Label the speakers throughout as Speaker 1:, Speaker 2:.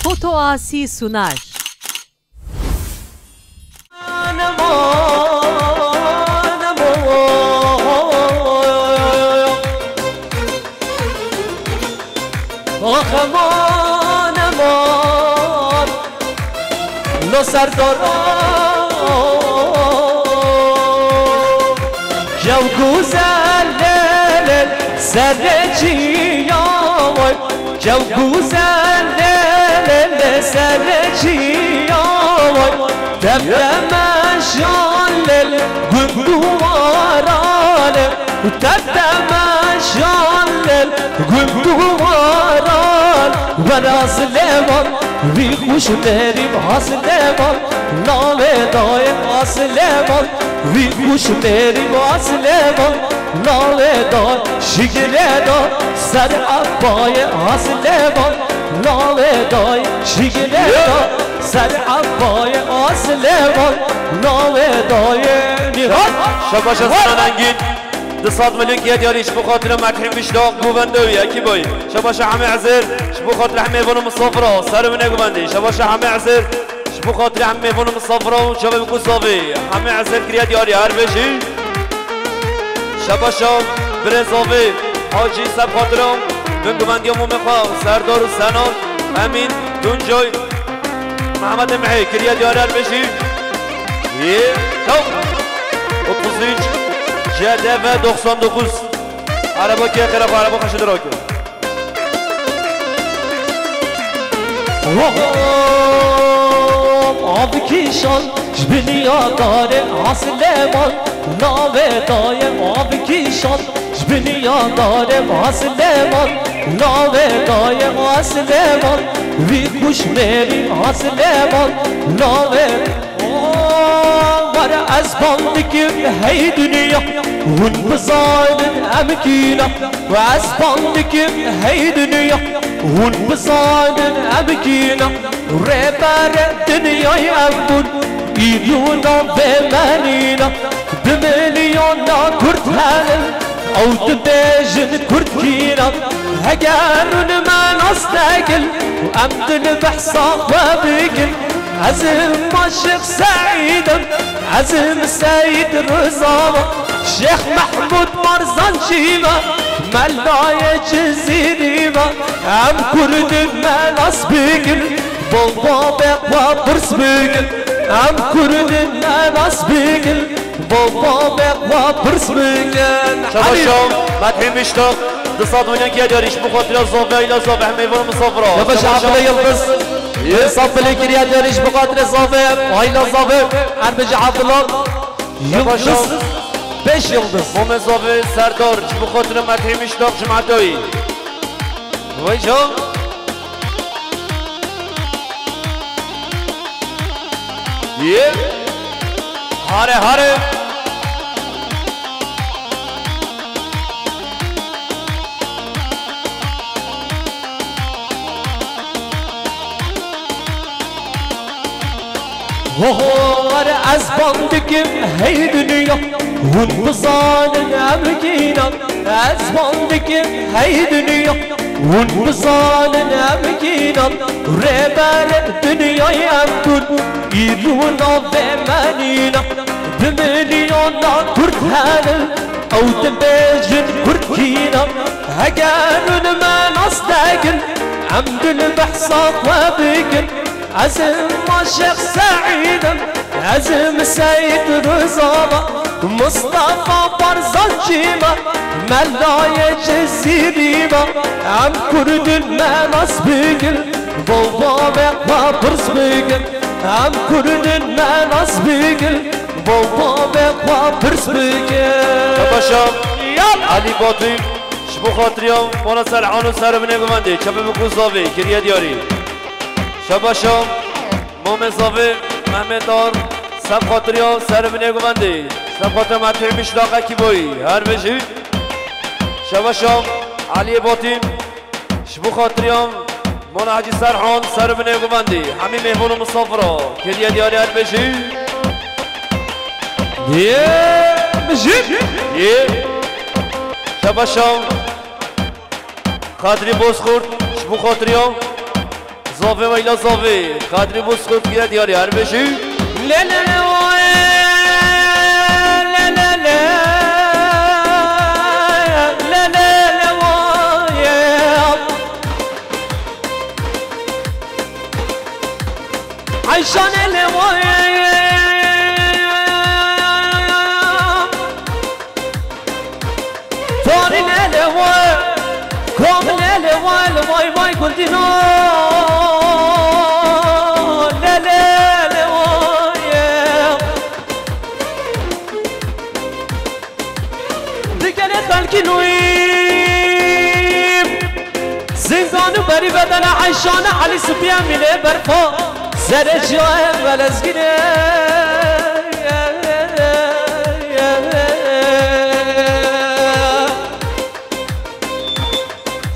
Speaker 1: Foto Asi sunar.
Speaker 2: آخمان امان لو سرداران جو گوزل لیل سر چیای جو گوزل لیل سر چیای دمشان لیل گندوارانه دمشان لیل گندواران براز لیوان بی خوش میریم حاس لیوان نامه دایم حاس لیوان بی خوش میریم حاس لیوان نامه دایم شگره دا سر عبای حاس لیوان نامه دایم شگره دا سر عبای حاس لیوان نامه دایم نیران
Speaker 3: شباش سنانگین دصاد ملك يا دياري شبو خاطر مكرم مشتاق قوبندوي اكي باي شباش حمي عزير شبو خاطر حمي بونو مصفرة سر من قوبندي شباش حمي عزير شبو خاطر حمي بونو مصفرة وشباب كوسافي حمي عزير كريا دياري هربشي شباش برزافي حاجي سب خاطرهم من قوبندي ومخا سردار وسنان امين دونجوي محمد معي كريا دياري هربشي تو وطفيج جدفه 99 عربا که خیلی عربا خشد را کرد
Speaker 2: آب کیشان جبنیا داره حاصلمان ناوه دایم آب کیشان جبنیا داره حاصلمان ناوه دایم حاصلمان وی خوش میری حاصلمان ناوه از باندکیم هی دنیا ون بزاین امکینا و از باندکیم هی دنیا ون بزاین امکینا ربر دنیای امون ایریونا به منینا بملیونا کرد هنن او دبیجن کرد کینا اگر اون من استقل و امدن بحساب و بگل عزم عاشق سعيدا عزم سيد رزاوة شيخ محمود مرزان شيما ملايا جزيريما عم كرد المناس بيقل بابا بقوى برس بيقل عم كرد المناس بيقل بابا بقوى برس بيقل
Speaker 3: شباشم مدحي مشتاق دصاد ونيك يا داريش بخاطر الزوفة إلى زوفة حميفون مصفرة
Speaker 2: يا باشا عقلي يلبس يصف لك يا داريش بقدر الصافي هايلا الصافي اربج عبد الله يلبس 5 يلبس
Speaker 3: مومن صافي سردار بخاطر مدحي مشتاق جمعتوي ويجو هاري هاري
Speaker 2: هوار از باندکیم هی دنیا ون بزانن امکینا از باندکیم هی دنیا ون بزانن امکینا ربر دنیای امکن ایرونا به منینا بملیونا کرد هنن او دبیجن کرد کینا اگر اون من استقل عمدن بحساب و بگل عزم عاشق سعيدا عزم سيد رزاوة مصطفى برزان جيما ملايا جزيريما عم كرد المناس بيقل بابا بقوى برز بيقل عم كرد المناس بيقل بابا بقوى برز بيقل
Speaker 3: شباشا علي باطل شبو خاطريهم وانا سرعان و سر بنه بمنده شبه بکن صافي كريا دياري شباشم مومن صافي محمد دار سب خاطريا سر بنه گوندي سب خاطر مدحي مشتاق کی بوي هر بشي شباشم علي باطن شبو خاطريا مونا حاجي سرحان سر بنه گوندي همي مهمون مسافرا كريا دياري هر بشي
Speaker 2: بشي
Speaker 3: شباشم خاطري بوز خورد شبو خاطريا زافه ویلا زافه خاطری بسخوت گیره دیاری هر بشی
Speaker 2: لا لا لا لا لا لا لا لا عيشان الوايا فارن الوايا كامل الوايا الواي واي قلت لا لا الوايا دقل خلقي نويم زنزان بري بدن عيشان علي سبيا ملي برفا زرجاء بلزگیره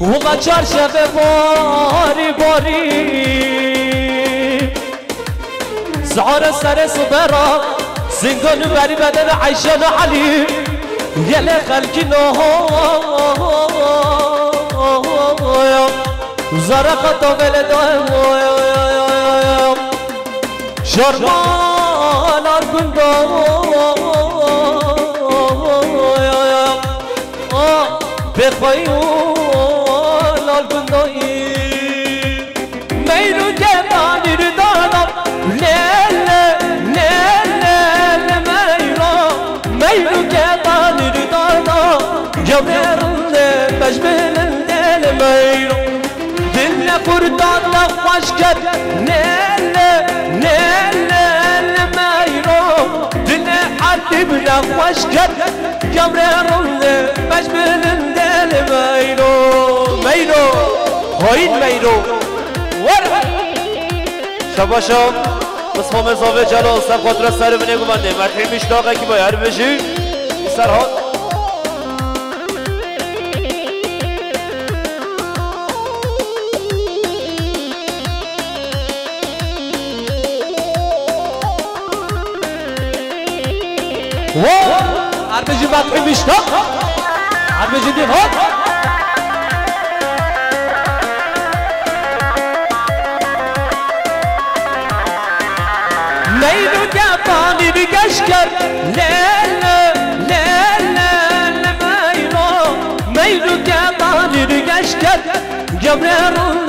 Speaker 2: وقا چارشب باری باری زعار سر صبرا زنگان بری بدن عیشان علی یل خلکی نهایا زرقتا ولدائم شرمان ارگندا بخوایون ارگندایی میرو گردانی رو دادم لیل لیل میرو میرو گردانی رو دادم جبرون بجبل لیل میرو دل نخوردان نخوش کرد لیل لیل میرو دل حدی بنخوش کرد جبرون بجبل لیل میرو میرو هاین میرو ور
Speaker 3: شباشم بس همه زاوه جلال سر خاطر سر بینه گمانده مرحی مشتاقه که باید بشی سرحال
Speaker 2: عربجي مرحي مشتاق عربجي دي هات ميلو جاباني بقشكر ليل ليل ميلو ميلو جاباني بقشكر جبرون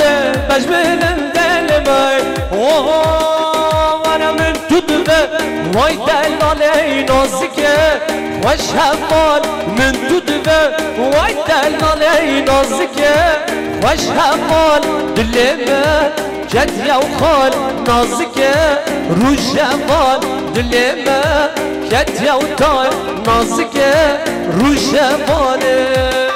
Speaker 2: بجبل الدلمي وانا من تدبه واي دلالي نازكه وش همال من تدبه واي دلالي نازكه وش همال دلمه جد يا وخال نازكه روش جمال دلمه جد يا وطال نازكه روش جماله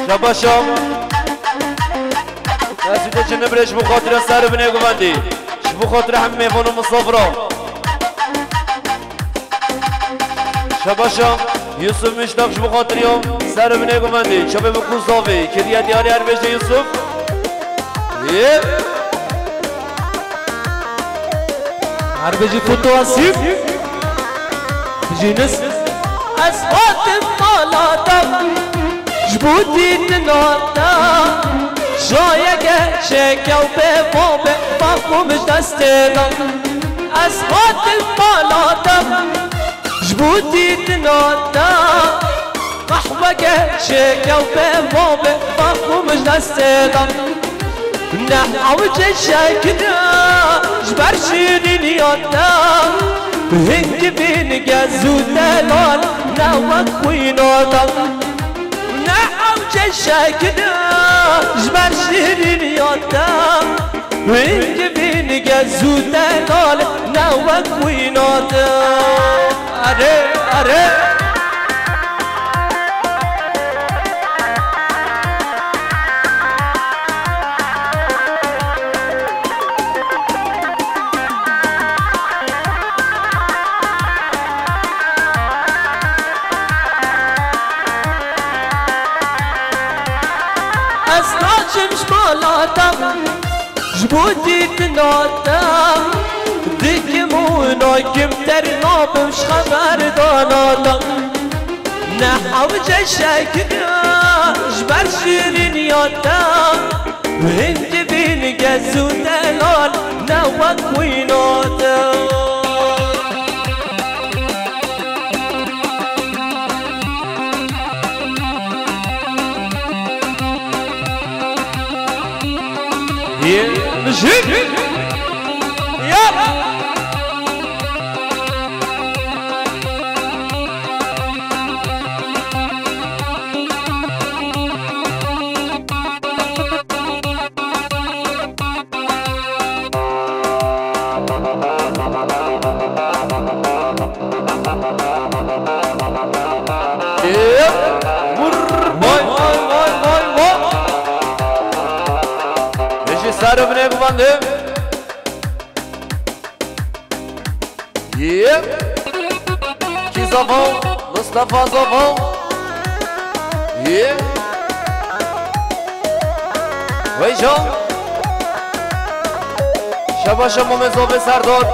Speaker 3: شباشم نسيت جنبرش بخاطر سر بني گوندی بخاطر همه میوانو مسافرا شباشم یوسف مشتاقش بخاطر یوم سر بني گوندی چوبه بکن زاوی که دیاری هر بشه یوسف
Speaker 2: هر بجي فوتو اسيف جينس اسقاط الطلاطم جبوتي تناتا شايك شيكا وبيبوبي باكو مش دستينا اسقاط الطلاطم جبوتي تناتا قحوك شيكا وبيبوبي باكو مش دستينا نحوج الشاكنا جبر شيرين ياتا هنك بين جازو دلال نوك ويناتا نحوج الشاكنا جبر شيرين ياتا هنك بين جازو دلال نوك ويناتا أري أري جبودي تنادم دكمونا كم ترناب مش خبر دانادا نحوج الشكراش برشيرين يادم وانت بين جزو دلال نوك وينادم مشيت يلا
Speaker 3: سارو بنه ببنده کی زفان مصطفى زفان وی جان شبا شما مزاوه سردار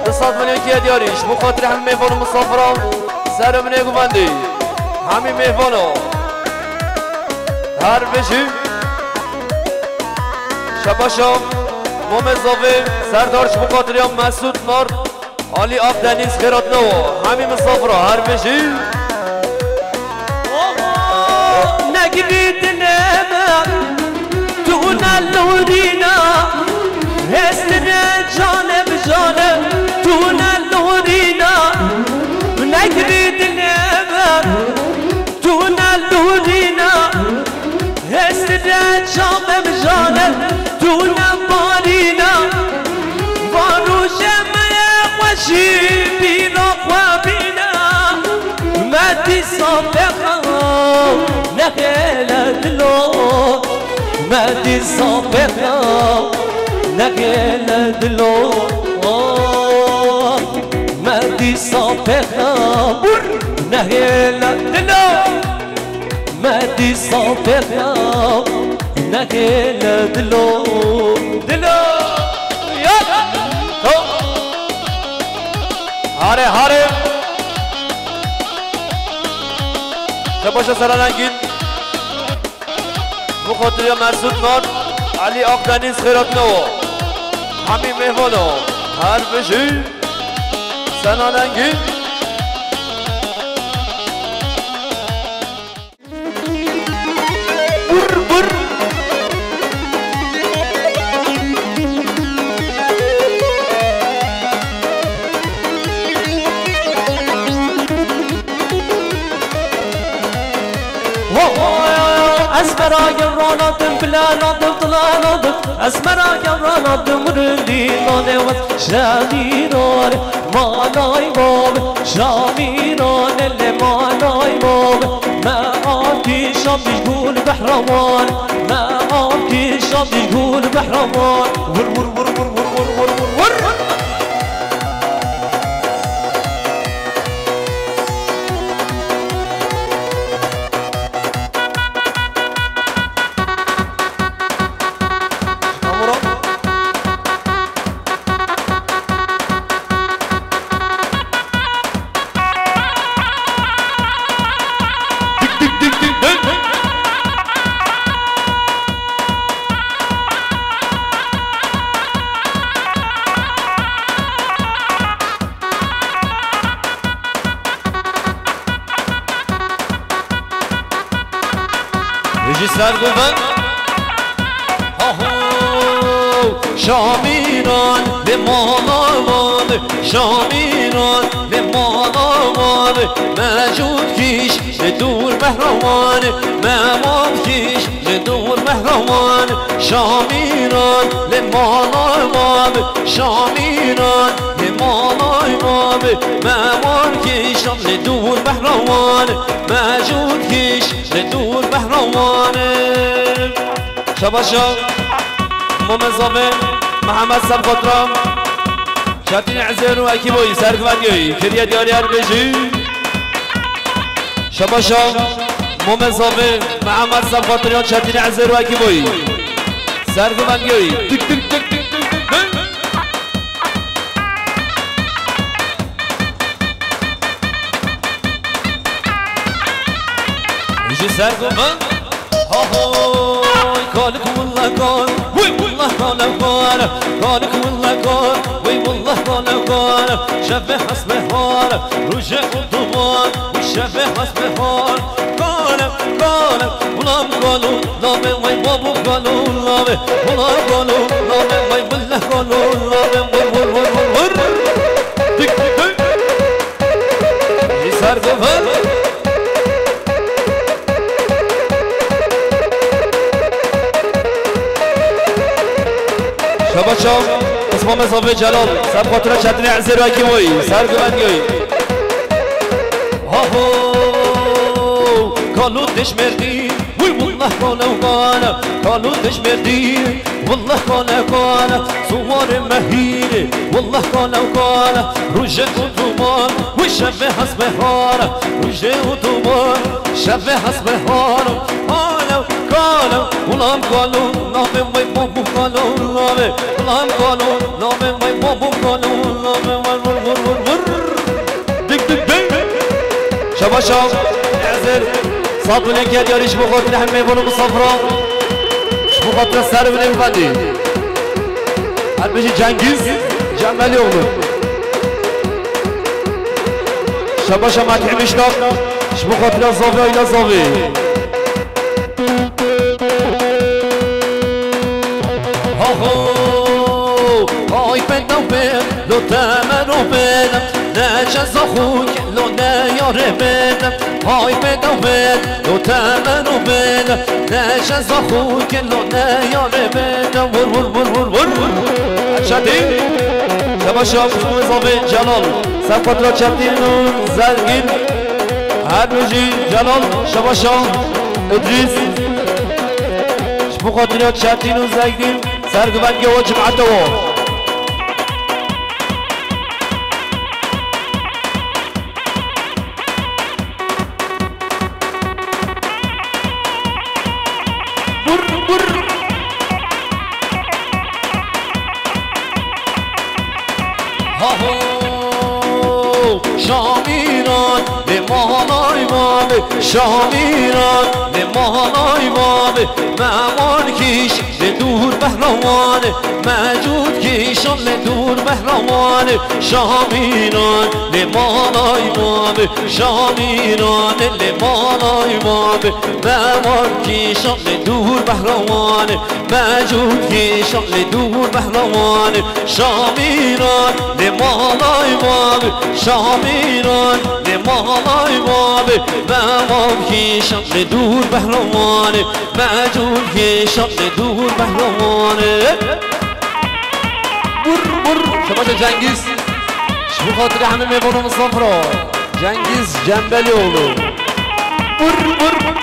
Speaker 3: 200 میلیون که دیاریش بخاطر همه میوان و مسافران سارو بنه ببنده همین میوانو هر بشی شباشم مومزاوه سردارش بخاطریان مسعود نار علی آب دنیز خیرات نو همین مسافرها هر بشی
Speaker 2: نگرید نمم تون اللورینا هستن جانب جانب تون اللورینا نگرید نمم تون اللورینا هستن جانب جانب تون بارینا وارو جمعه خوشی بینا خوابینا مدی صافقا نخیل دلو مدی صافقا نخیل دلو مدی صافقا نخیل دلو مدي صافقا نخيل دلو دلو يا
Speaker 3: هاري هاري شباشا سرانگین بخاطر یا مسعود نار علی آق دنیز خیرات نو همین مهمانو هر بشی سرانگین
Speaker 2: اسمرا جبراناتم بلاناتم طلاناتم اسمرا جبراناتم رندينانه وشاميران ماناي باب شاميران اللي ماناي باب ما عاكي شام يقول بحرمان ما عاكي شام يقول بحرمان ور ور ور ور ور ور ور ور
Speaker 3: سر گوون شامیران به ماناوان شامیران به ماناوان مجود کیش به دور بهروان ممام کیش به دور بهروان شامیران به ماناوان شامیران به ماناوان ممام کیش به دور بهروان مجود کیش به دور بهروان شباشا مومزاوه محمد سبخطرام شاتين عزين واكيبوي سارك بانجوي كريا دياري اربيجي شباشا مومزاوه محمد سبخطرام شاتين عزين واكيبوي سارك بانجوي تك تك تك تك سرگو من هاهای کالک والله کال وی والله کالک کال کالک والله کال وی والله کالک کال شب حسب حال روژه اتوبان شب حسب حال کالم کالم ولام کالو لامه وی بابو کالو لامه ولام کالو لامه وی والله کالو لامه ور ور ور ور ور دیک دیک دیک سرگو من شباشم اسمام اضافه جلال سب خاطر چتنی عزیر و کیموی سرگوندگوی هاهو کالو دشمردی وی والله کالو کالا کالو دشمردی والله کالا کالا سوار مهیره والله کالا کالا روژه اتوبان وی شب حسب حالا روژه اتوبان شب حسب حالا کالا کالا ولام کالو نامه وی بابو کالو نامه ولام کالو نامه وی بابو کالو نامه ور ور ور ور ور دیک دیک دیک شباشم عزر صاد ولك يا دياري شبو خاطر همه بونو صفرا شبو خاطر سر بنه بفندی هر بشی جنگیز جنبلی اولو شباشم مدحی میشناف شبو خاطر زاوی آیلا زاوی های بدو بد لو تمنو بدم نجز خوک لو نیاره بدم های بدو بد لو تمنو بدم نجز خوک لو نیاره بدم ور ور ور ور ور شدی شباشم شما اضافه جلال سبقات را چپتین و زرگین هر روزی جلال شباشم ادریس شما خاطر را چپتین و زرگین سرگوندگی و جمعت و شامیران به مانای بابه شامیران به مانای بابه ممان کیش به دور بهروانه موجود کیشان به دور بهروانه شامیران به مانای بابه شامیران به مانای بابه ممان کیشان به دور بهروانه موجود کیشان به دور بهروانه شامیران به مانای بابه شامیران به مانای بابه ممان کیشان به دور بهروانه موجود کیشان به دور بهروانه بر شباش جنگیز شبو خاطر همه میبانم صفرا جنگیز جنبلی اولو بر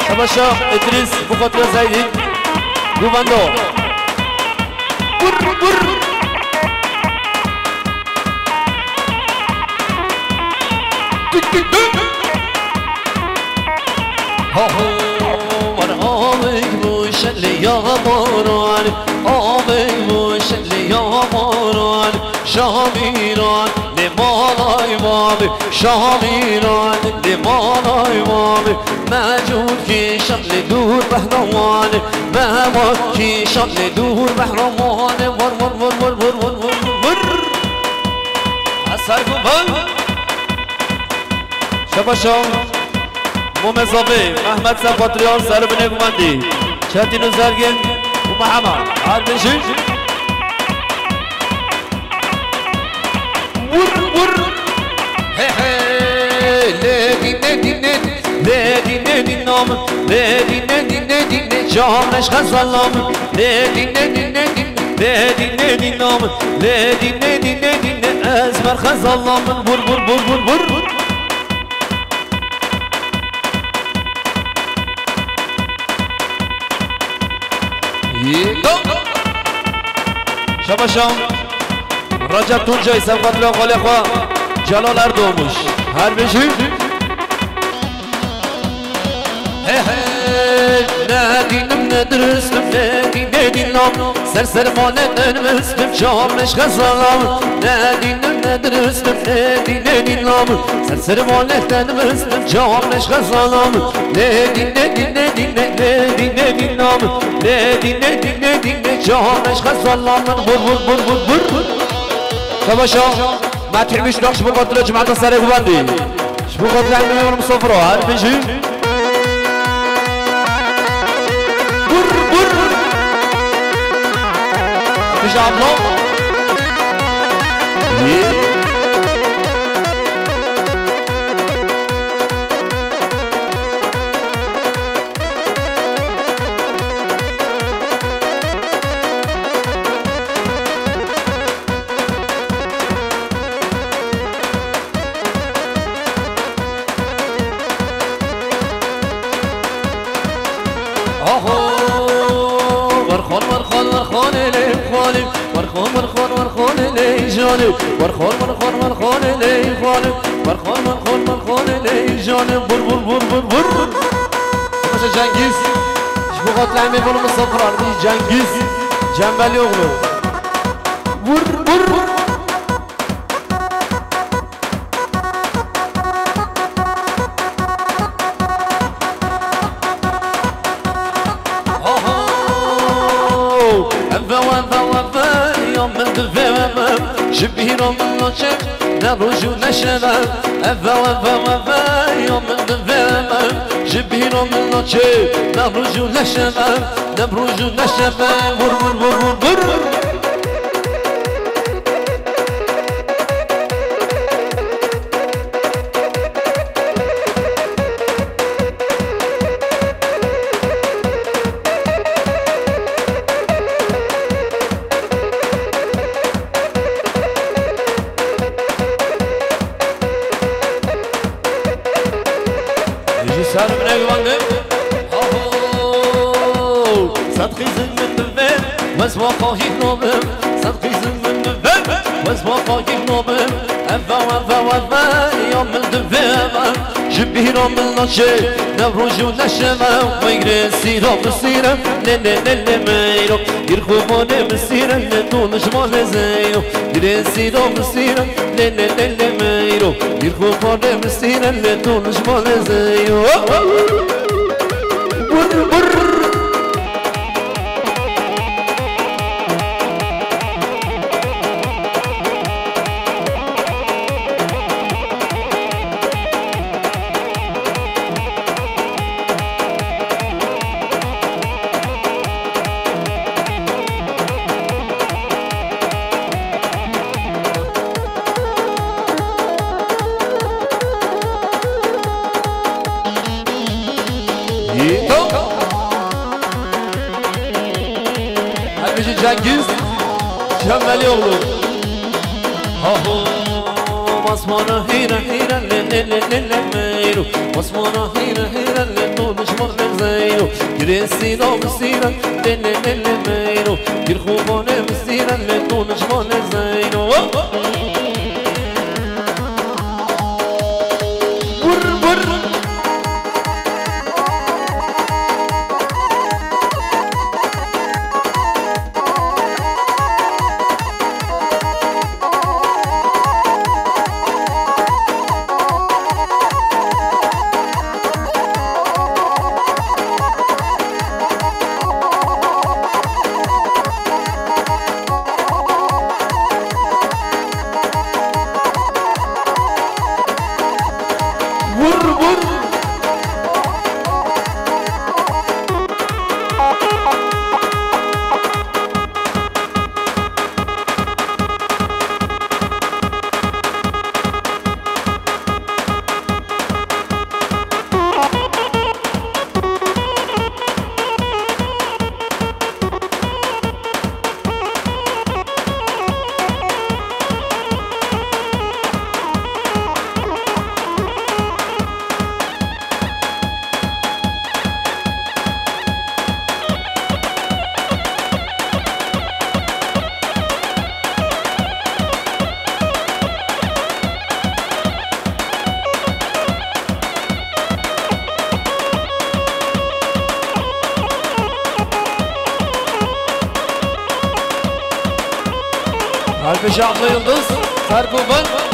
Speaker 3: شباشا ادریس بو خاطر زیدی گوبندو بر آبک موشن لیا ماران آبک موشن لیا ماران شامیران نمانای بابه شامیران نمانای بابه موجود کیشان لدور بهروانه ممان کیشان لدور بهروانه ور ور ور ور ور ور ور ور اثر گوبن شباشم مومزابه محمد سباتریان سر بنه گمندی چتین و زرگین و محمد هر بشی ور ور هی هی لیدی نام لیدی جامش خزالام لیدی نام لیدی ازمر خزالام ور ور ور ور ور شباشم رجب تونجای سبقت لا خالی خواه جلال اردوموش هر بشی ندینم ندرستم ندینم سر مانه نرمستم جامش خزالام ندینم
Speaker 2: ندرستم ندی نام سرسر والت ندرستم جامش غزالام ندی نام ندی جامش غزالام بر تماشا ما تحبش نقش بقدر جماعة السريع باندي شو بقدر عندنا يوم صفرا هل بيجي بر بيجي عبلو ورخون لي خالب ورخون لي جانب بر باشه جنگیز شو قاتل همه بولم صفران دی جنگیز جنبلی oğlu بر شبهيرو من نوشك نروجو نشبه أفا يوم من دفاما شبهيرو من نوشك نروجو نشبه بر وصفاقي نوبم صدقي من دفاع وصفاقي نوبم أفا يوم من دفاع جبهيرو من نوشي نبروجو نشما ويقري سيرو بسيرة لا مايرو يرخبوني بسيرة ندون جمال زيرو يقري سيرو بسيرة لا مايرو يرخبوني بسيرة ندون جمال زيرو بر Cengiz Cembeli oğlu Basmana hira le meyru Basmana hira le tonuşmak le zeyru Giresin o mısira le meyru Girhubane mısira le tonuşmak le zeyru Bur Alp Şahlı Yıldız
Speaker 3: سرگوبن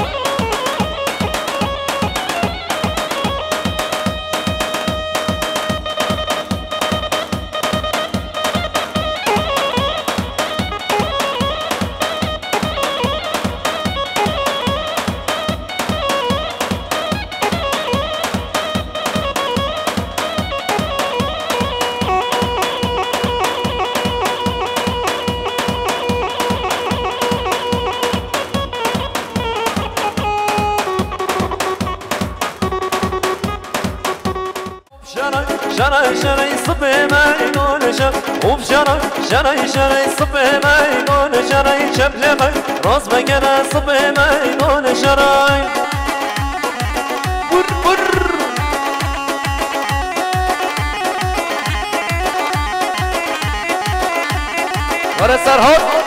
Speaker 3: شرای صبح میدان شب اوب شرای صبح میدان شرای چپل من راز بگره صبح میدان شرای بر بر وره سرحال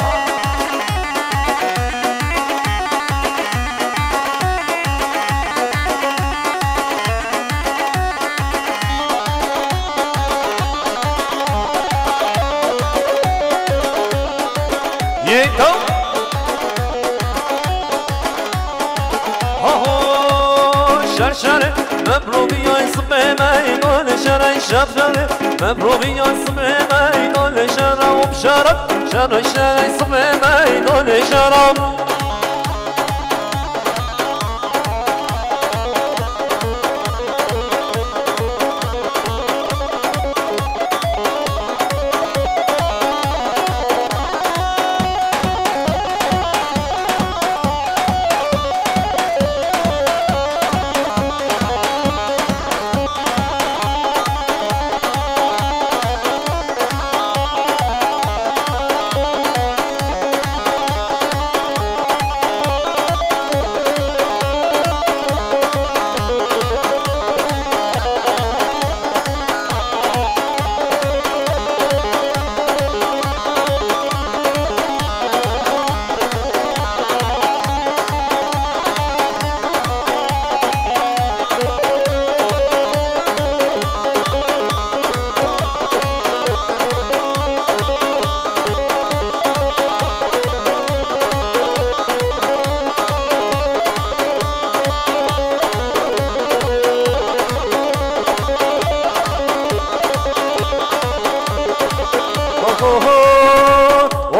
Speaker 3: شرشره مبروبی های صبح میدان شرای شبشره مبروبی های صبح میدان شرا و بشرب شرای صبح میدان شرا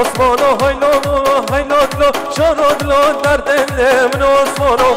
Speaker 3: osmano haynodlo şarodlo derdemle osmano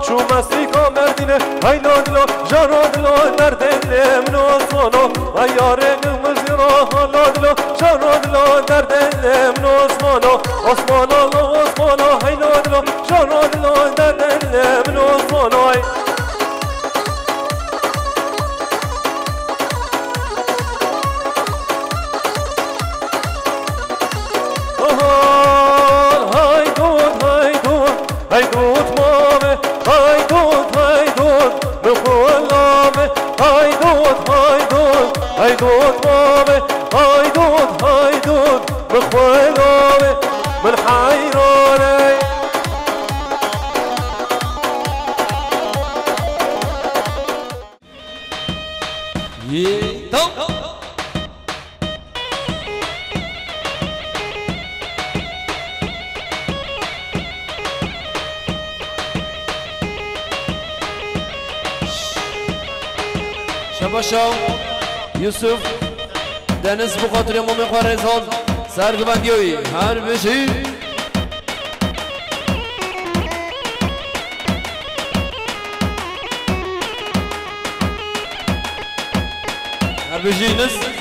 Speaker 3: چو مستی کا مردینه haynodlo şarodlo derdemle osmano ayare gımızira haladlo şarodlo derdemle osmano osmano haynodlo şarodlo derdemle osmano haydut mame haydut mıhulame haydut mame haydut mıhulame من حيراني شباشا يوسف دنس بخاطر امام خوارزان سرگبندیوی هر بشی هر بشی نس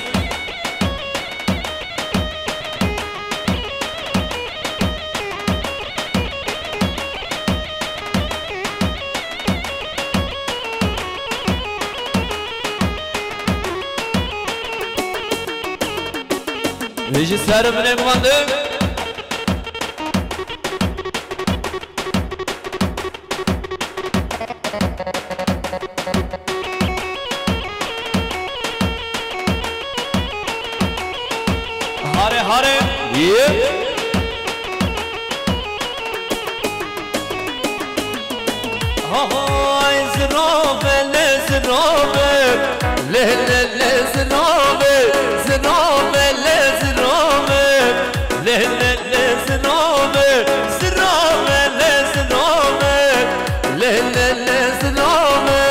Speaker 3: بيجي سر من المغنم هاري هاري هاي زنوبة لزنوبة لزنوبة زنوبة لزنوبة لزنوبة زنوبة لزنوبة لزنوبة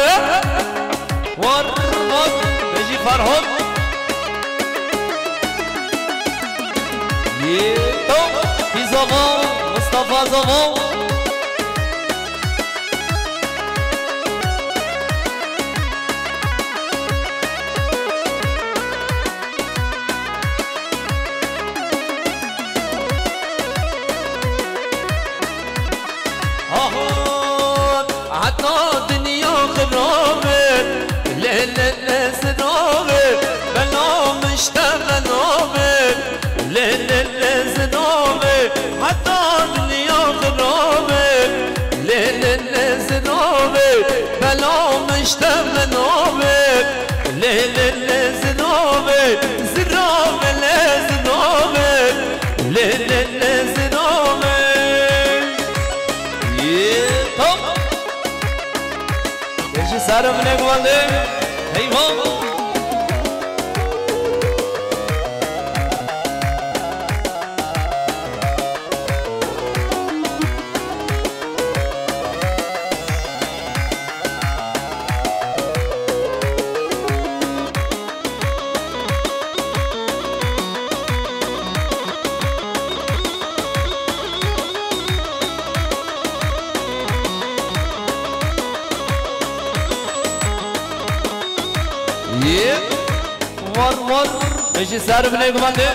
Speaker 3: ورمض بيجي فرهد في زغال مصطفى زغال سر من گوانده حیوان ور بيجي سر من الجمانده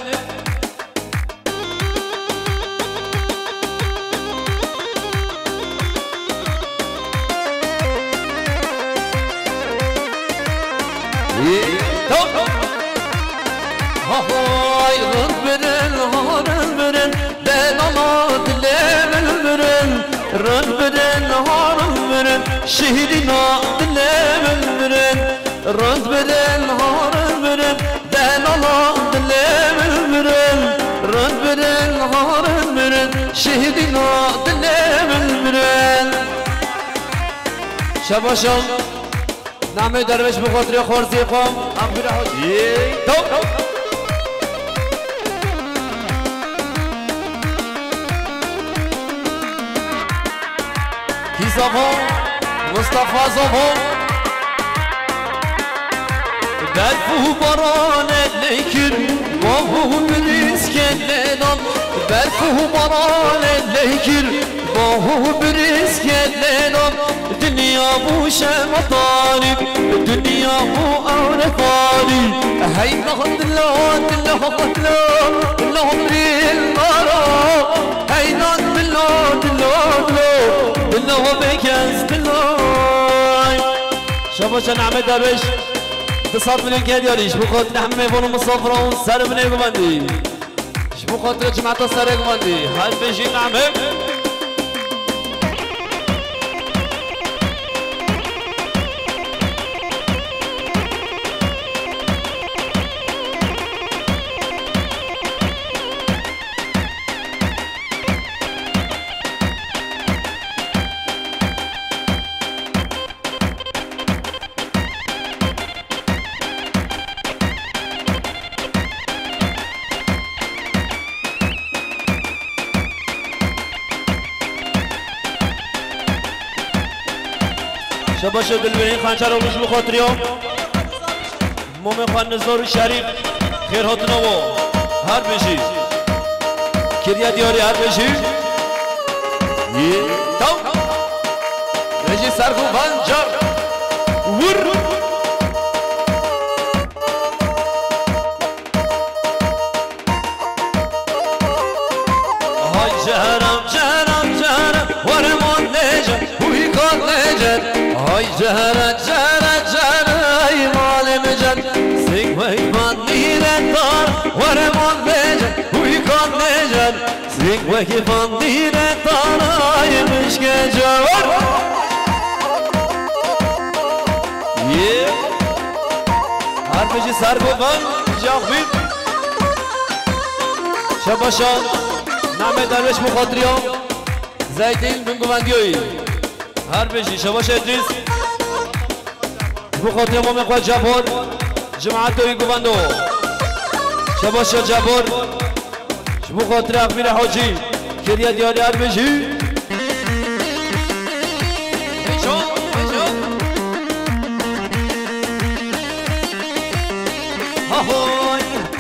Speaker 3: هاي رد برن هارن برن دلالات لمن برن رد برن هارن برن شهرنا لمن برن رد برن هارن برن دلالات لمن برن رد برن هارن برن شهرنا لمن برن شباشم نعمه درویش بخاطر خورزی قام امیر حاجی کی زبان مصطفی زبان برفو باران لیکن باهو بریز کلنان برفو باران لیکن باهو بریز کلنان دنیا بو شمطانی دنیا بو اورفانی هی نهدلان دلهدلان دلهدری المرا هی نهدلان دلهدلان دلهو بکز دلای شباش نعمه درویش اتصال من الجديريش بخاطر نحمي فونو مصفرون سر من الجماندي ايش بخاطر جماعة سر الجماندي هل بيجي نعمه شباش دلبرین خانچر اولوش بخاطریام مومن خان نزار شریف خیر هاتنا و هر بشی کریا دیاری هر بشی تاو بشی سرکو خانچر ور های جهرم جهرم جهرم ورمان نجم بوی کار نجم های جهرم جهرم جهرم ای مال مجد سیگ وی من نیرن دار ورمان نجم وكيف ندير طراي مش كجور هرمجي سر بفن جاخبين شباشان نعمه درویش مخاطریان زیدین بن گوندیوی هرمجي شباش ادریس مخاطریان ما مخواد جبار جماعتوی گوندو شباش جبار مخاطر اخبیر حاجی کریه دیاری هرمجی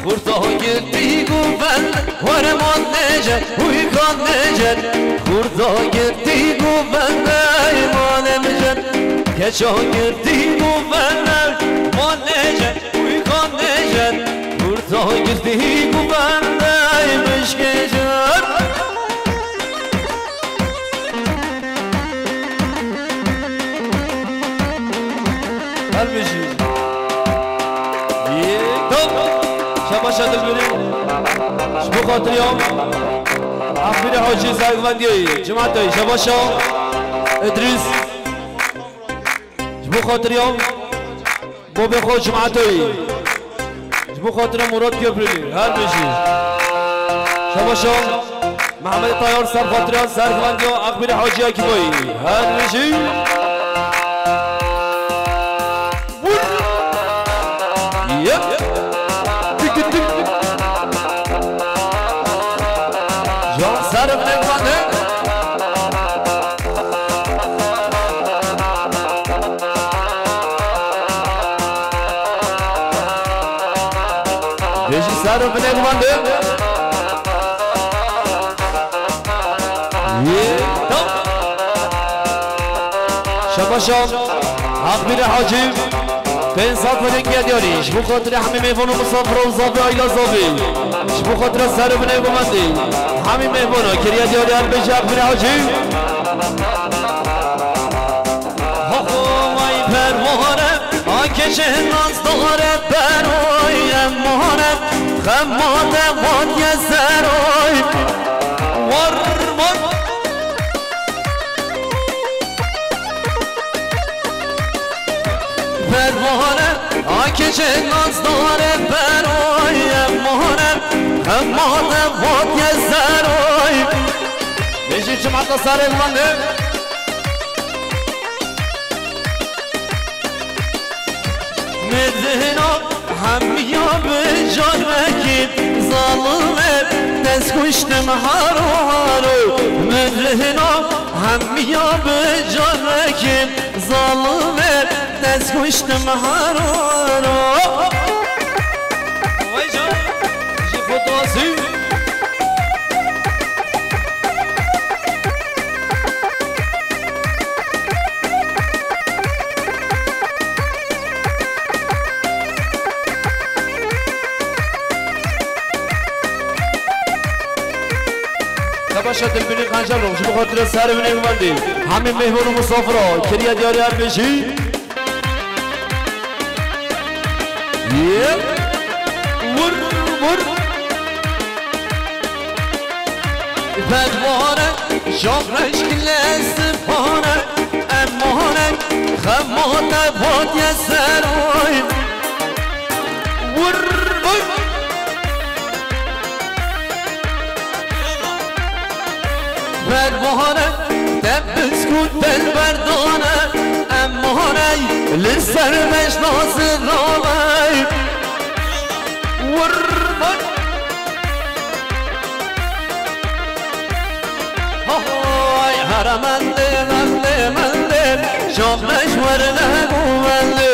Speaker 3: خورتا گردی گوبن ورمان نجد وی کان نجد خورتا گردی گوبن ایمان مجد کچا گردی گوبن مان نجد وی کان نجد خورتا گردی گوبن ایمش کجد هل بشی شباشا دلبرين شبو خاطر يوم أخبير حاجي زاغوانديوي جماعتي شباشا إدريس شبو خاطر يوم بوبي خو جماعتي شبو خاطر مراد كبرلي هل بيجي شباشا محمد طيار سر خاطر يوم زاغوانديو أخبير حاجي أكيبوي هل بيجي Sarı bine kumandı. Şabaşam Akbir Hacim Ben Zafer'in geliyoruz. Bu خاطر همه مهمون مسافر و زاوی آیلا زاوی bu خاطر سر بنه kumandı. همه مهمون کریه دیاری هر بجه Akbir Hacim Vay pervane Akeşe naz dağare peroy emmane Khemmate vat yeseroy Var var pervane Akeşe naz dağare peroy emmane Khemmate vat yeseroy Beşi cemaatla sarılmandı مدهنا همیا به جان وکید ظالمه دست کشتم هارو هارو مدهنا همیا به جان وکید ظالمه دست کشتم هارو هارو وای جان جی فوتوازی شباشا دلبری خنجر رو شما خاطر سر بینه بمندی همین مهمون و مسافر ها کریه دیاری هر بشی ور ور بدوانه شاخرش کل استفانه امانه خمانه باد یه سرای ور ور پروانه دبس کود دل بردانه امانه لسر مشناس رامه ور ور های هرمنده منده منده شاخش ورنه گوونده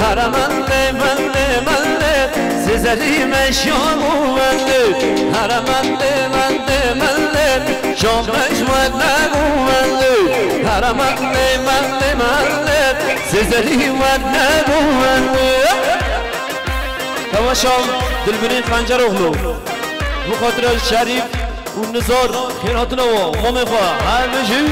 Speaker 3: هرمنده منده منده سزری مشیان گوونده هرمنده منده منده شامش ود نگوونده هرمنده منده منده سزری ود نگوونده تماشام دلبرین خنجر اغلو بخاطر شریف و نزار خیراتنا و مامخوا هر بشی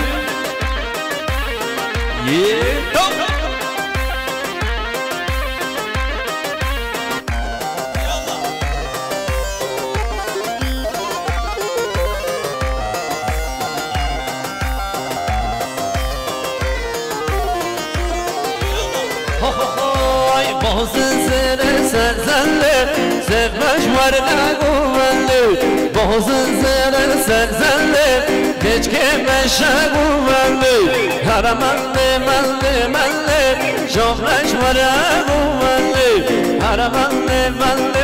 Speaker 3: های باز زیر سرزنده سفمش ورنگو بنده باز زیر سرزنده هیچ که مشگو بنده هر منده شغلش ورنگو بنده هر منده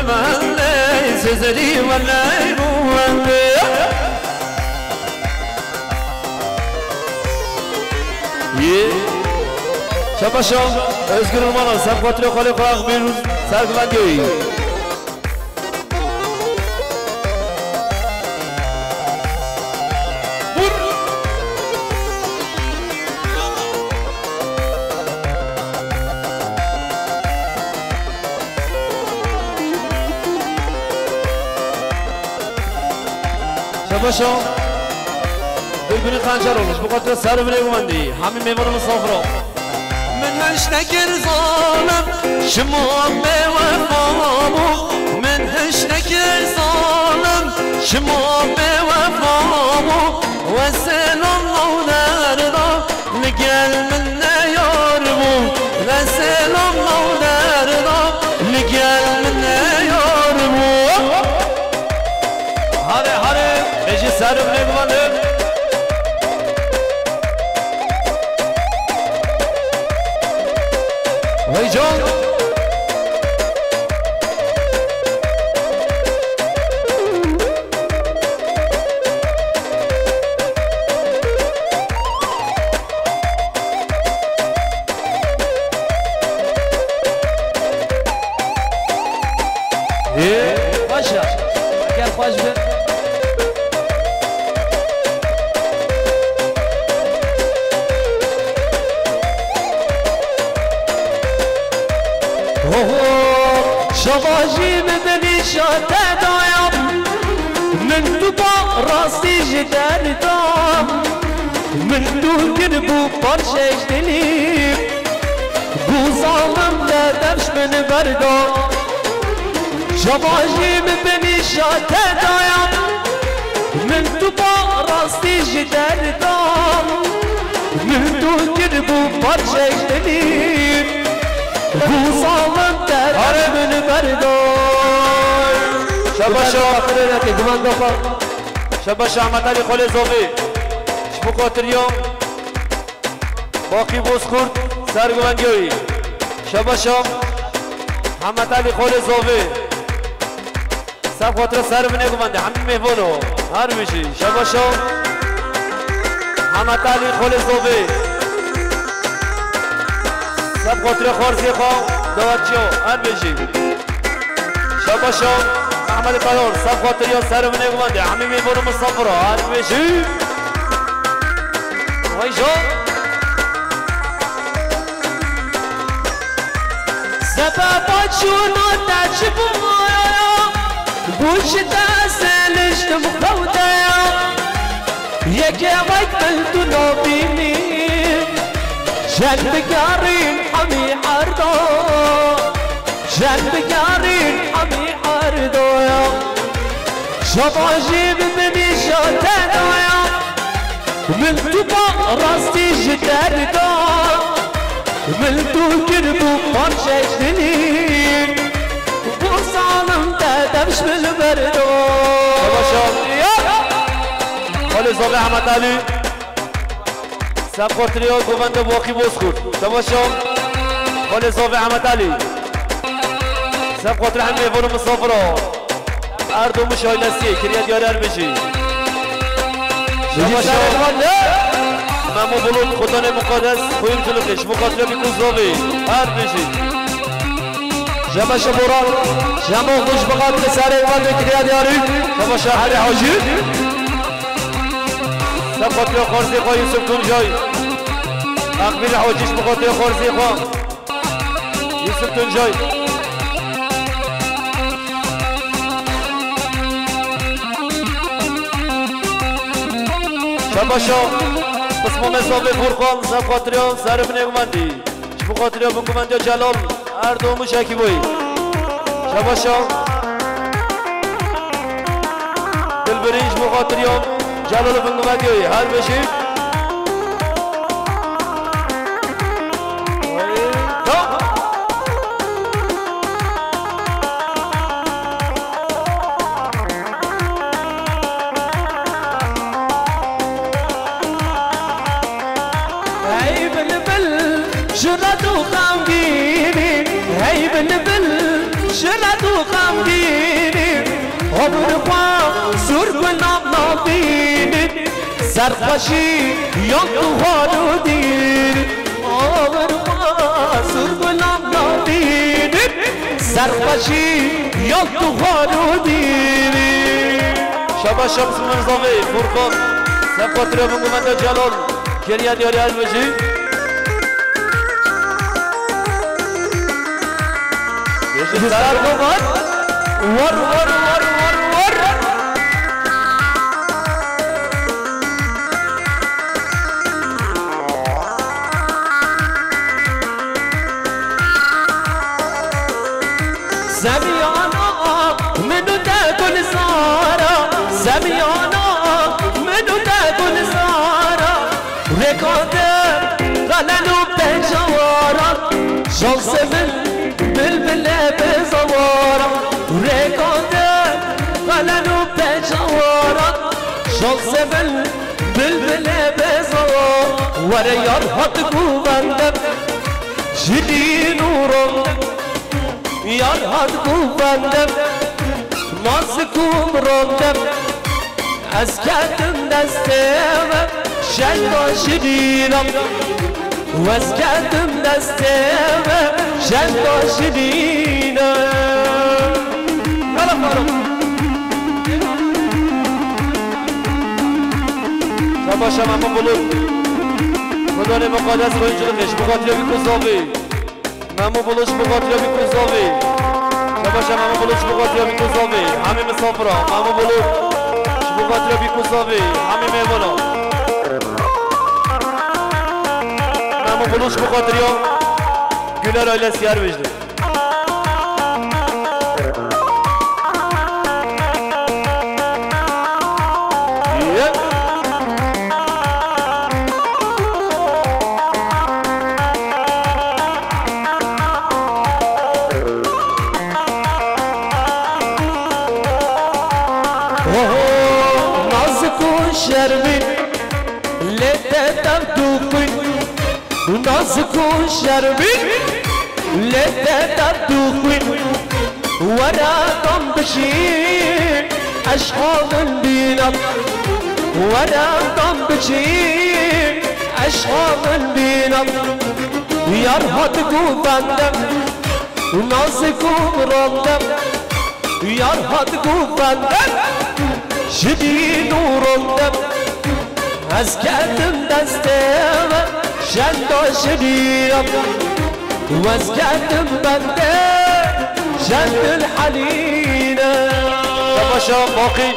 Speaker 3: سزری ورنگو بنده شباشم özgür Urmanov sab xotira xoli qoq bir sargılangoyi Şabaşam Bülbülü Kancar olmuş bu kadar sarı bile güvendi Hamim memurumuz sofra من هشتكر ظالم شما بوفامو من هشتكر ظالم شما بوفامو وسلام الله دردا لقل من ياربو وسلام الله دردا لقل من ياربو هره بجي سرم نگوانم Hey John Başa Gel baş ver شباجی بدنی شاته دایم من تو با راستی جدر دام من تو کن بو پرشش دلیم بو ظالم دردش من بردام شباجی بدنی شاته دایم من تو با راستی جدر دام من تو کن بو پرشش دلیم بو ظالم دردش من بردام شباشا آخرینتی گمان دفا شباشا احمد علی خول زوبی شبو قاتریام باقی بوز خورد سرگوانگیوی شباشا احمد علی خول زوبی سب خاطر سر بینه گمانده همین مهبانو هر میشی شباشا احمد علی خول زوبی سب خاطر خارزی خواه دواتچیو هر میشی شباشا احمد قدار سب خاطر یا سر بینه گمانده همین مهبانو مصطفی را هر میشی وای جان سبب چونو تجبویا بوش تسلشتم خودایا یک وقت تو نبینی جن بگارین همی عرضا جن بگارین همی عرضا شباجی ببینی شده دایا من تو با راستی جدر دام من تو کربو پارچش دلیم بو ظالم دادمش من بردام شباشا خالی زاوی احمد علی سب خاطریات گوونده باقی بوز خود شباشا خالی زاوی احمد علی سب خاطر همه ایوان مسافرها اردو مشایلسیه کریت یاره بشی شباشا مامو بلود خدان مقدس خویم جلوکش مقاتله بیکن زاوی هر بشی شباشا بران شما خوش بقاتل سر ایوان کریت یاری شباشا حالی حاجی سب خاطر خارزی خواه یوسف تونجای اقبیل حاجیش بخاطر خارزی خواه یوسف تونجای شباشا قسم مسافه فرقان سب خاطر ها سر بنه گمندی شبو خاطر ها بن گمندی جلال هر دو مشکی بوی شباشا دلبریش بو خاطر ها جلال بن گمندی هر بشید
Speaker 2: آبرخوا سر گلاب نابینید سرخوشی یا تو حالو دید آبرخوا سر گلاب نابینید سرخوشی یا تو حالو دید
Speaker 3: شبا شمس منظمه فرقان سفاتر بنگمند جلال گریه دیاری الوجی
Speaker 2: سر گمان ور ور ور ور ور زمیانا منو ده گل زارا زمیانا منو ده گل زارا رکاده غلنو بجوارا شانس بلبل بزوارا رکاده غلنو بجوارا شانس بلبل بزوارا وره یار هات گوندم جلی نورم یار هات گوندم ناز کوم راندم از کردم دستم شنگا شدیرم و از کردم دستم شنگا شدیرم کارم
Speaker 3: شباشم اما بلود خدانه مقادس با اینجا خش بخاطر بی کذابی ممو بلوش بخاطر بی کذابی شباشم اما بلوش بخاطر بی کذابی همه مسافرا ممو بلود بخاطر بی کذابی همه میمونا ممو بلوش بخاطر یا گلر آیله سیار بجده
Speaker 2: نازكو شربي لذة الدخول ورا ضم بشير أشخاص البينات ورا ضم بشير أشخاص البينات يرهدكو بندم نازكو مرندم يرهدكو بندم شديد ورندم از کردم دستم شندا شدیرم و از کردم بنده شند الحلینه
Speaker 3: شباشا باقی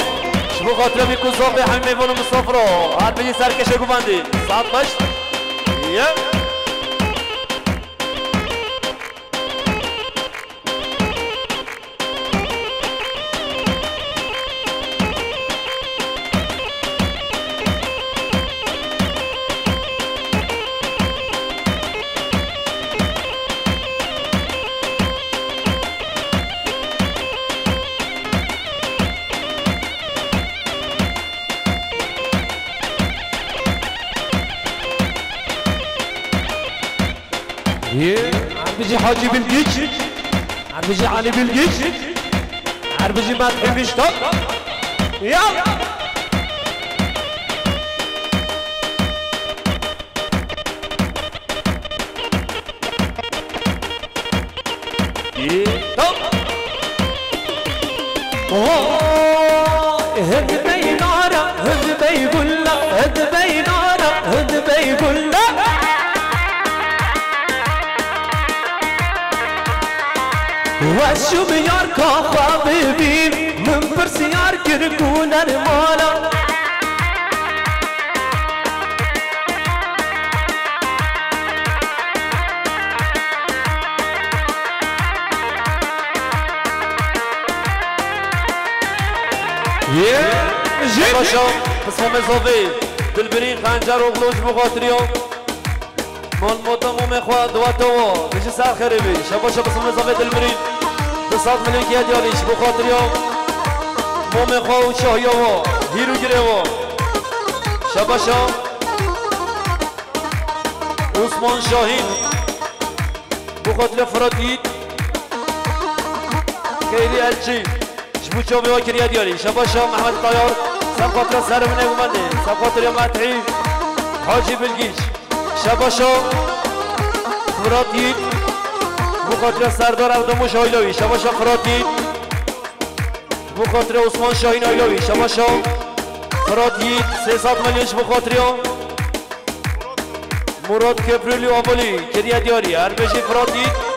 Speaker 3: شبو خاطره بی کذاب همه میوان و مسافرها هر بگی سرکشه گو بندی ساعت بشت
Speaker 2: عربجي حاجي بالجيش عربجي علي بالجيش عربجي ما تحبش طب يلا طب هدبي نارا هدبي قلا هدبي نارا هدبي قلا وشو بيار كافا ببين من برسيار كركون المالا
Speaker 3: شباشا اسمه مزاوی دلبرین خنجر و غلوش بخاطریان مال موتا مومي خواه دواتوا بيجي ساعة خريبي شباشا بسم مزاوی دلبرین 200 میلیون که دیاریش بخاطریان مومي خواه و شاهیاوا هیرو گیروا شباشا عثمان شاهین بخاطر فرادید خیلی الچی شبوچو بيوا كريا دياري شباشا محمد طيار سبقاتر سر من اغمانده سبقاتر يا مدحي حاجي بلگیش شباشا فراتید بخاطر سردار اقداموش آیلاوی شباشا فراتید بخاطر عثمان شاهین آیلاوی شباشا فراتید 300 میلیونش بخاطر مراد کبریلی آمولی کریا دیاری هر بشی فراتید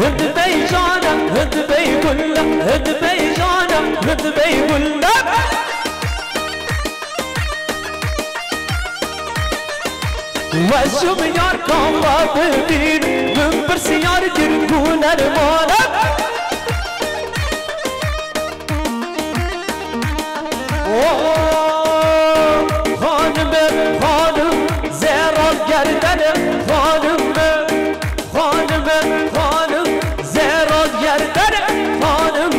Speaker 2: هد بي جانا هد بي كله هد بي جانا هد بي كله وشو بيار كamba بدين من برسيار جرقون المانا خانم خانم زيرا گردن خانم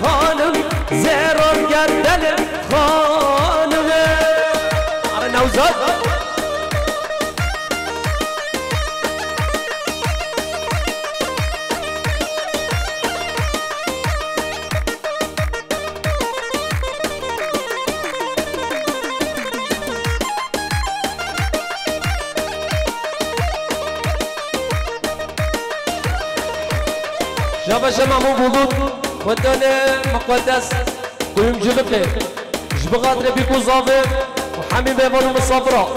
Speaker 2: خانم زيرون گردن خانم آره نوزاد شباب شمع موجود ودان مقدس قيم جلبته جبغات ربيكو ظافر وحمي بيبانو مصافرة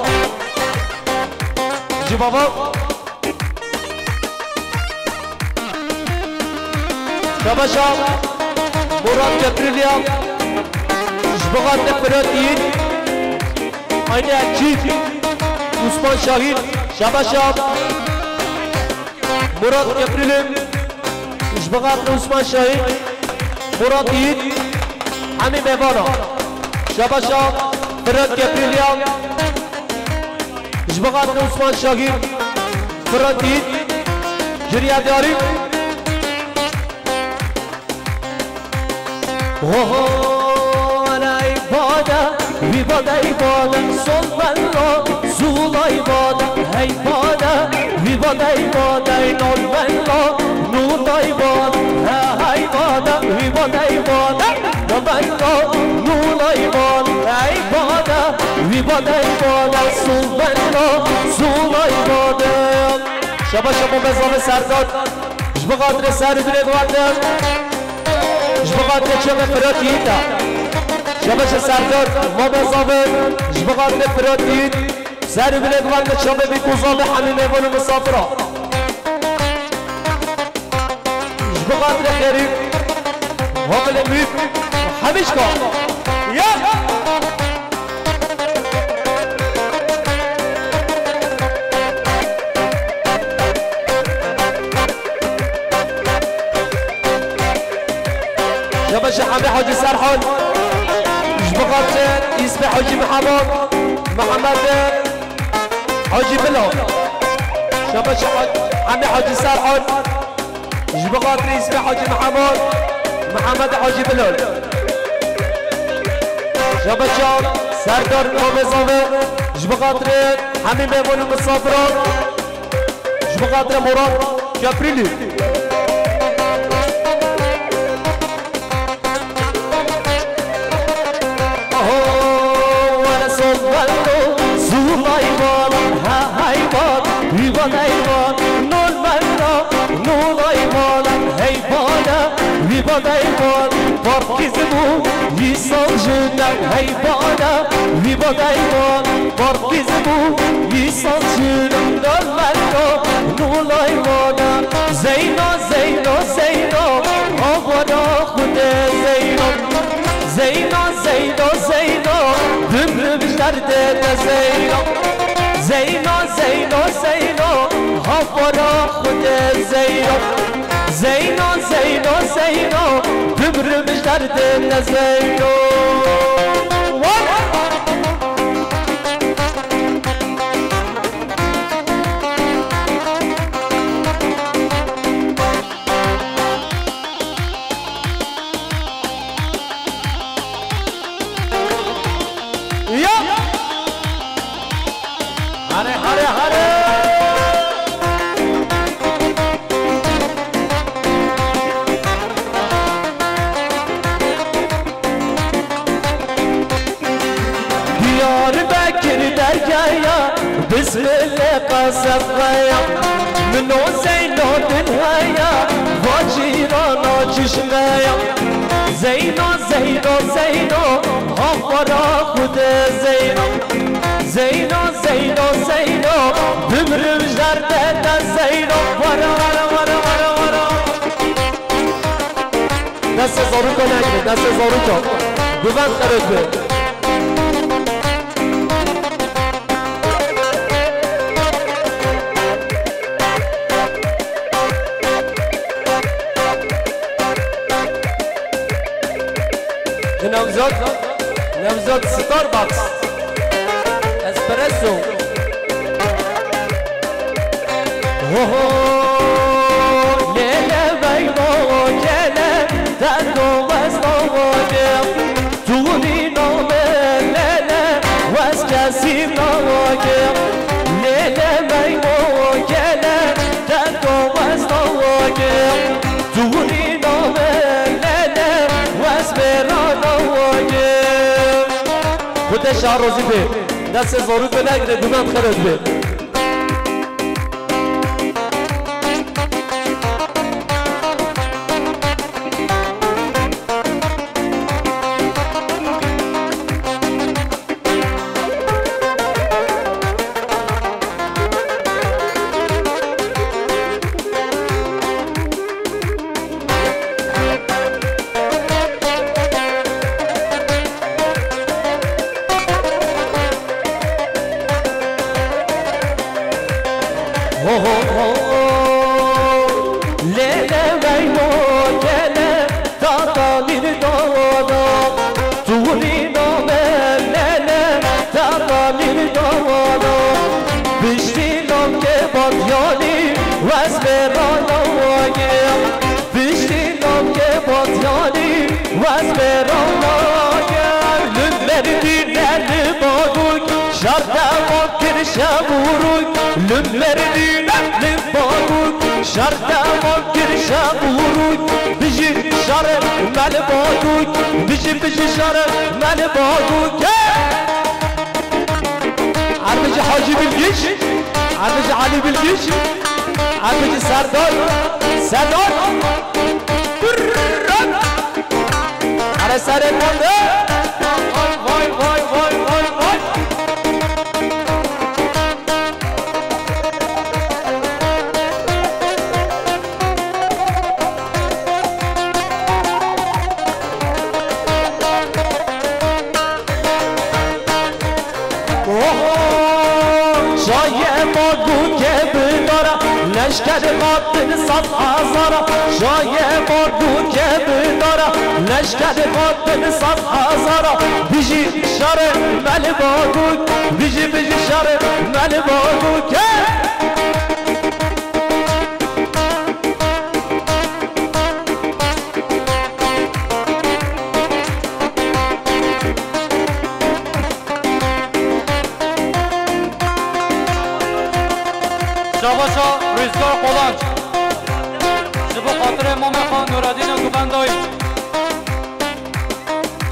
Speaker 2: جي بابا شباشا مراد كبريليا جبغات نفراتين عيني أكيد عثمان شاهين شباشا مراد كبريليا جبغات عثمان شاهين مراد ايد حمي ميوانا شباشا فراد كبريليا جبغات عثمان شاهين فراد ايد جريا داري انا عبادة عبادة عبادة صلى الله زول عبادة عبادة عبادة عبادة نور الله نور عبادة عبادة عبادة عبادة نور نور عبادة عبادة عبادة عبادة صلى الله زول عبادة شبا شبا بزام سرداد جبغادر سرداد وقتم جبغادر شبا فراتيتا شبا سرداد ما بزام جبغادر فراتيت سر بلد وقت شبا بيكوزال حمي ميوان مسافرة جبغادر خيري وقل اميد وحميشكا يا شبا حمي حاجي سرحان جبغادر اسمه حاجي محمد حاجي بلال شبا حمي حاجي سرحان جبغادر اسمه حاجي محمد حاجي بلال شبا سردار نومزاوه جبغادر حمي ميمون مسافران جبغادر مراد كبريلي هيبان هيبان نور منا نور هيبان هيبانا هيبان هيبان باركيزمو يسال جنك هيبانا هيبان هيبان باركيزمو يسال جنك نور منا نور هيبانا زينا زينا زينا هوانا خدا زينا زينا زينا زينا دمر بجردنا زينا زينا زينا زينا هفرا خود زينا زينا زينا زينا دبر مجدردنا زينا دیار بکر درگایا بسم الله قصد غیا منو زینو دنیا واجیرانا چشمیا زینو زینو زینو آفرا خود زینو زینو زینو زینو بمرم جرده زینو ورا ورا ورا ورا ورا دست زارو کن اگه دست زارو کن ببند خرد به نوزاد ستاربکس اسپرسو لیله بیما گله دندو وزنا واگم توری نامه لیله وز کسی نواگم لیله بیما گله دندو وزنا واگم توری نامه لیله وز برانا واگم خود شهر روزی به دست زارو به نگره دومند خرد به لیله بیما گله دادا میر دادا توری نامه لیله دادا میر دادا بشتیلم که بادیانی وزن رانا واگم بشتیلم که بادیانی وزن رانا واگم لنبر دیرلی بادوک شردم کرشم بروک لنبر دیرلی بادوک شردم کرشم بروک بجی شرم مل بادوک بجی شرم مل بادوک عربج حاجی بالجيش عربج علي بالجيش عربج سردار على سر المنطقة واي واي واي واي واي شایع ماگو که بدارم لشکر قاتل 100,000 شایع ماگو که بدارم لشکر قاتل 100,000 بیجی شر مل باگو بیجی شر مل باگو که
Speaker 1: شاباشا روزگار قولانج جبو خاطر امام خان نورالدین گوبندایی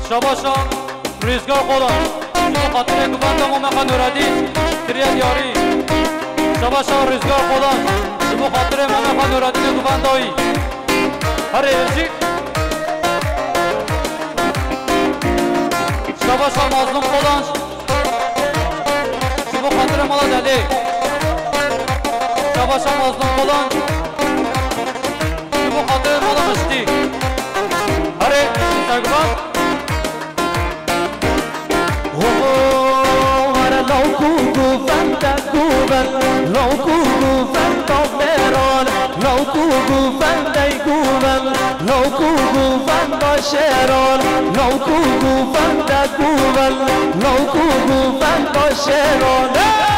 Speaker 1: شاباشا روزگار قولانج جبو خاطر گوبند امام خان نورالدین کریه دیاری شاباشا روزگار قولانج جبو خاطر امام خان نورالدین گوبندایی هر ایرجی شاباشا مظلوم قولانج جبو خاطر مالا دلی شاباشا مظلوم قولانج جبو خاطر مالا مشتی هره سرگبان
Speaker 2: هره لوکو گوفند گوبن لوکو گوفند میران لوکو گوفند گوبن لوکو گوفند شیران لوکو گوفند گوبن لوکو گوفند شیران